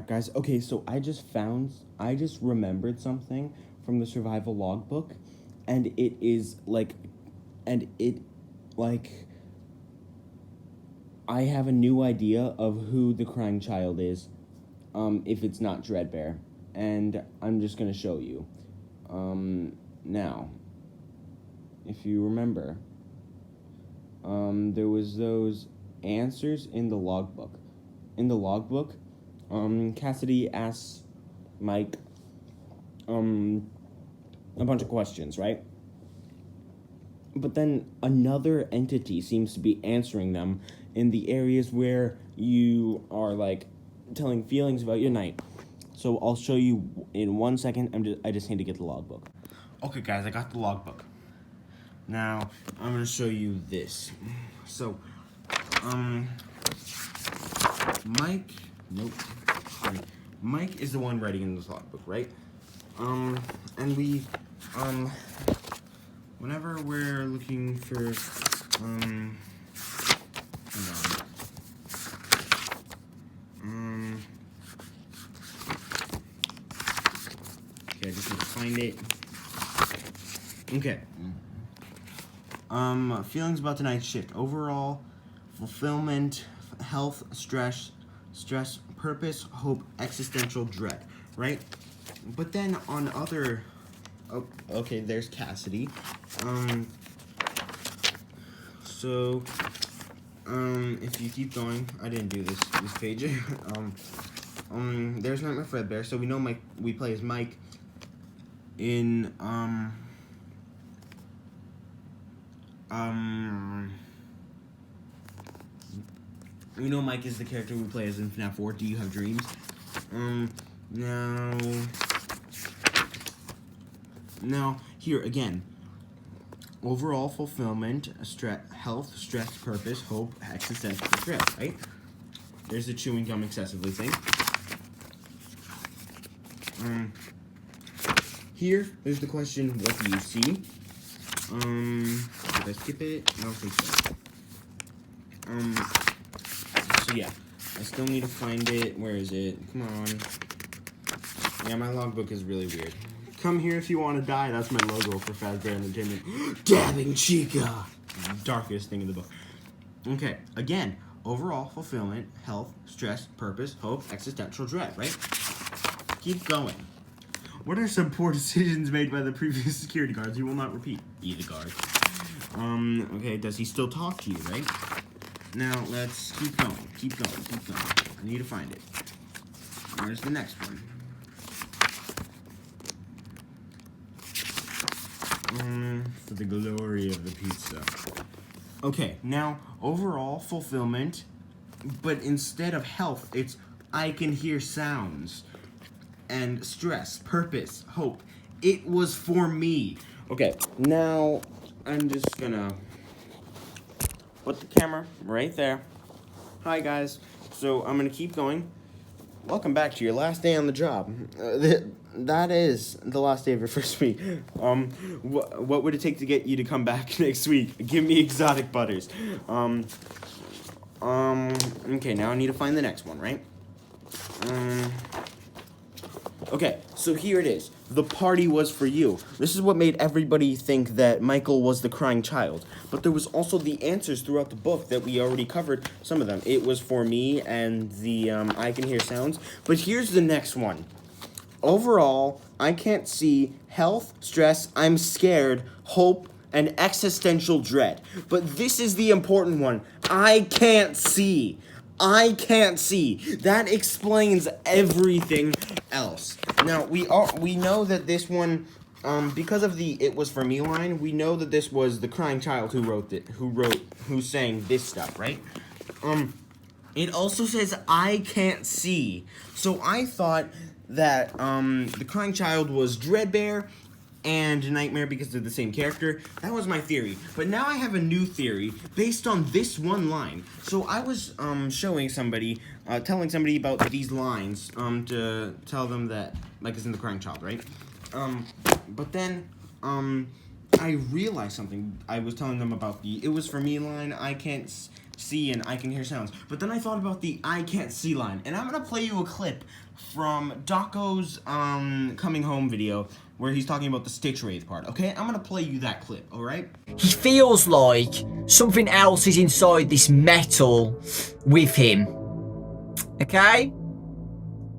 crap, guys. Okay, so I just remembered something from the survival logbook, and like, I have a new idea of who the crying child is, if it's not Dreadbear, and I'm just gonna show you. Now, if you remember, there was those answers in the logbook. In the logbook, Cassidy asks Mike, a bunch of questions, right? But then another entity seems to be answering them in the areas where you are, like, telling feelings about your night. So I'll show you in 1 second. I just need to get the logbook. Okay, guys, I got the logbook. Now, I'm gonna show you this. So, Mike, nope, sorry. Mike is the one writing in this logbook, right? And we, whenever we're looking for, hang on. Okay, I just need to find it. Okay. Feelings about tonight's shift. Overall, fulfillment, health, stress, purpose, hope, existential dread, right? But then on other, oh, okay, there's Cassidy. So, if you keep going, I didn't do this page. There's Nightmare Fredbear. So we know Mike. We play as Mike. In we know Mike is the character we play as in FNAF 4. Do you have dreams? Now here again. Overall fulfillment, health, stress, purpose, hope, existential dread, right? There's the chewing gum excessively thing. Here, there's the question, what do you see? Did I skip it? I don't think so. So yeah, I still need to find it. Where is it? Come on. Yeah, my logbook is really weird. Come here if you want to die. That's my logo for Fazbear Entertainment. Dabbing Chica! Darkest thing in the book. Okay, again, overall fulfillment, health, stress, purpose, hope, existential dread, right? Keep going. What are some poor decisions made by the previous security guards you will not repeat? Be the guard. Okay, does he still talk to you, right? Now, let's keep going. I need to find it. Where's the next one? For the glory of the pizza. Okay, now, overall fulfillment, but instead of health, it's I can hear sounds. And stress, purpose, hope. It was for me. Okay, now I'm just gonna put the camera right there. Hi, guys. So I'm gonna keep going. Welcome back to your last day on the job. That is the last day of your first week. What would it take to get you to come back next week? Give me exotic butters. Okay, now I need to find the next one, right? Okay, so here it is. The party was for you. This is what made everybody think that Michael was the crying child. But there was also the answers throughout the book that we already covered some of them. It was for me and the I can hear sounds. But here's the next one. Overall, I can't see, health, stress, I'm scared, hope, and existential dread. But this is the important one. I can't see. I can't see. That explains everything else. Now, we know that this one, because of the "it was for me" line, we know that this was the crying child who sang this stuff, right? It also says I can't see. So I thought that the crying child was Dreadbear and Nightmare because they're the same character. That was my theory. But now I have a new theory based on this one line. So I was telling somebody about these lines to tell them that Mike is in the crying child, right? But then I realized something. I was telling them about the "it was for me" line. I can't see and I can hear sounds. But then I thought about the I can't see line, and I'm gonna play you a clip from Daco's coming home video where he's talking about the Stitch Wraith part. Okay, I'm gonna play you that clip. All right. He feels like something else is inside this metal with him. Okay?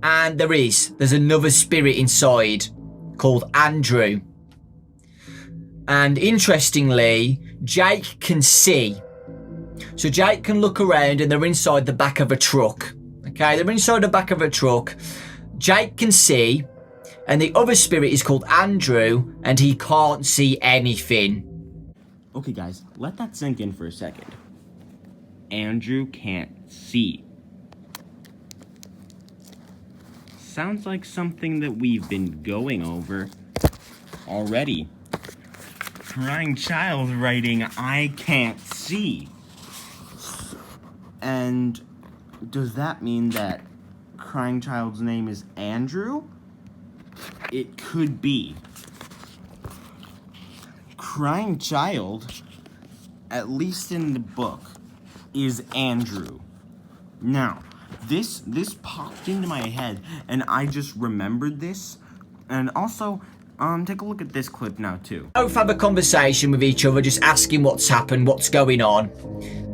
And there's another spirit inside called Andrew. And interestingly, Jake can see. So Jake can look around and they're inside the back of a truck. Okay, they're inside the back of a truck. Jake can see, and the other spirit is called Andrew, and he can't see anything. Okay, guys, let that sink in for a second. Andrew can't see. Sounds like something that we've been going over already. Crying child writing, I can't see. And does that mean that Crying Child's name is Andrew? It could be. Crying Child, at least in the book, is Andrew. Now, this popped into my head, and I just remembered this. And also, take a look at this clip now, too. Both have a conversation with each other, just asking what's happened, what's going on.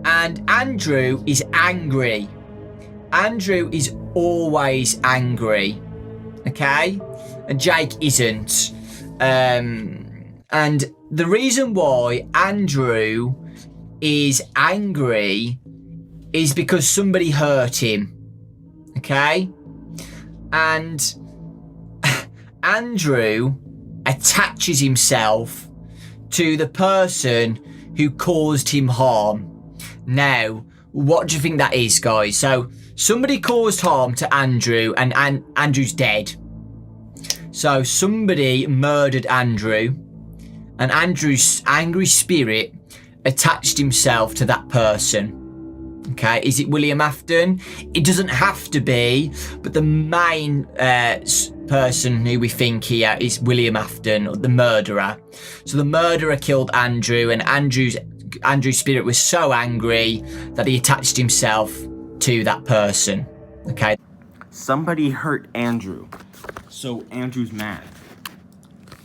And Andrew is angry. Andrew is always angry. Okay? And Jake isn't. And the reason why Andrew is angry is because somebody hurt him. Okay? And Andrew attaches himself to the person who caused him harm. Now, what do you think that is, guys? So, somebody caused harm to Andrew, and Andrew's dead. So, somebody murdered Andrew, and Andrew's angry spirit attached himself to that person. Okay, is it William Afton? It doesn't have to be, but the main person who we think here is William Afton, the murderer. So the murderer killed Andrew, and Andrew's spirit was so angry that he attached himself to that person. Okay. Somebody hurt Andrew, so Andrew's mad.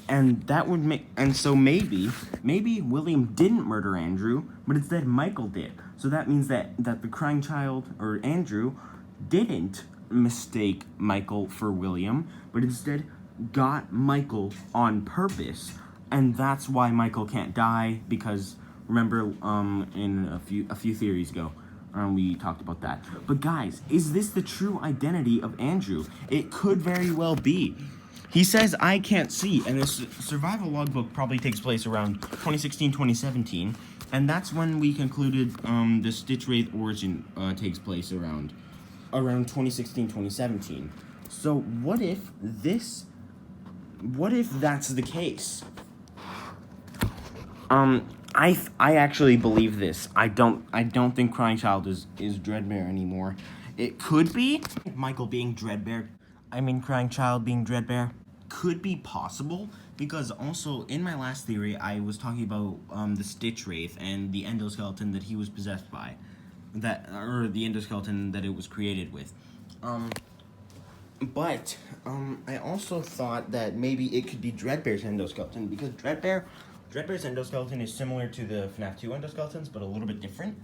And that would make, and so maybe William didn't murder Andrew, but instead Michael did. So that means that the crying child, or Andrew, didn't mistake Michael for William, but instead got Michael on purpose. And that's why Michael can't die, because remember in a few theories ago, we talked about that. But guys, is this the true identity of Andrew? It could very well be. He says, I can't see, and this survival logbook probably takes place around 2016, 2017, and that's when we concluded the Stitch Wraith origin takes place around 2016, 2017. So what if that's the case? I actually believe this. I don't think Crying Child is Dreadbear anymore. It could be Michael being Dreadbear. I mean, Crying Child being Dreadbear could be possible, because also in my last theory I was talking about the Stitch Wraith and the endoskeleton that he was possessed by, or the endoskeleton that it was created with. But I also thought that maybe it could be Dreadbear's endoskeleton, because Dreadbear's endoskeleton is similar to the FNAF 2 endoskeletons, but a little bit different.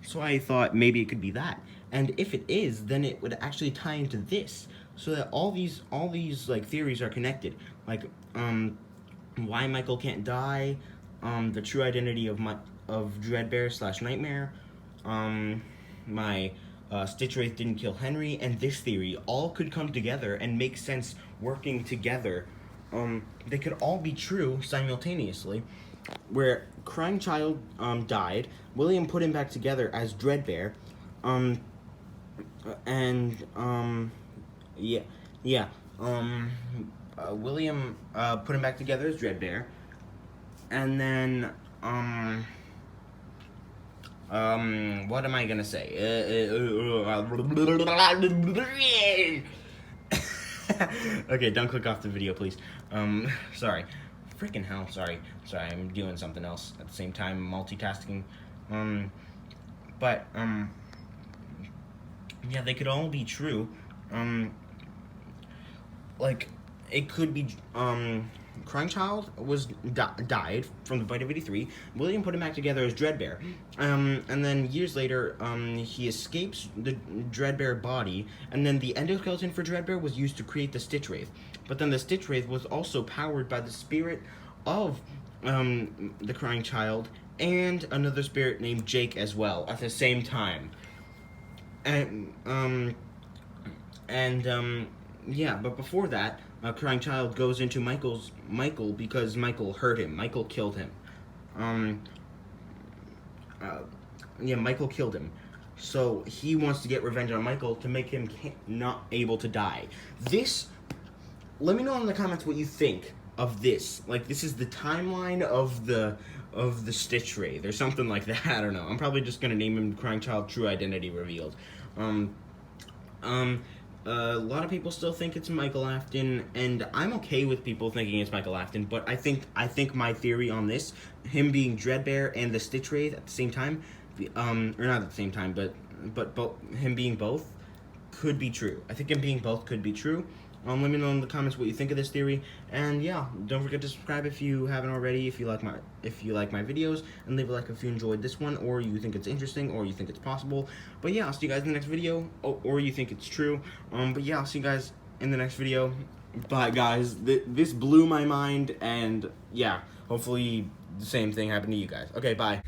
So I thought maybe it could be that. And if it is, then it would actually tie into this, so that all these like theories are connected. Like why Michael can't die, the true identity of Dreadbear / Nightmare, my Stitch Wraith didn't kill Henry, and this theory all could come together and make sense working together. They could all be true simultaneously, where Crying Child died, William put him back together as Dreadbear, William put him back together as Dreadbear, and then what am I gonna say? Okay, don't click off the video, please. Sorry. Freaking hell, sorry, I'm doing something else at the same time, multitasking. but yeah, they could all be true. Like it could be Crying Child was died from the bite of 83. William put him back together as Dreadbear, and then years later, he escapes the Dreadbear body, and then the endoskeleton for Dreadbear was used to create the Stitch Wraith. But then the Stitch Wraith was also powered by the spirit of the Crying Child and another spirit named Jake as well at the same time. Yeah, but before that, Crying Child goes into Michael because Michael hurt him. Michael killed him. Yeah, Michael killed him. So he wants to get revenge on Michael to make him not able to die. Let me know in the comments what you think of this. Like, this is the timeline of the Stitch Wraith or something like that. I don't know. I'm probably just gonna name him Crying Child True Identity Revealed. A lot of people still think it's Michael Afton, and I'm okay with people thinking it's Michael Afton, but I think my theory on this, him being Dreadbear and the Stitch Wraith at the same time, or not at the same time, but him being both could be true. I think him being both could be true. Let me know in the comments what you think of this theory, and yeah, don't forget to subscribe if you haven't already. If you like my videos, and leave a like if you enjoyed this one, or you think it's interesting, or you think it's possible. But yeah, I'll see you guys in the next video, or you think it's true. But yeah, I'll see you guys in the next video. Bye, guys. This blew my mind, and yeah, hopefully the same thing happened to you guys. Okay, bye.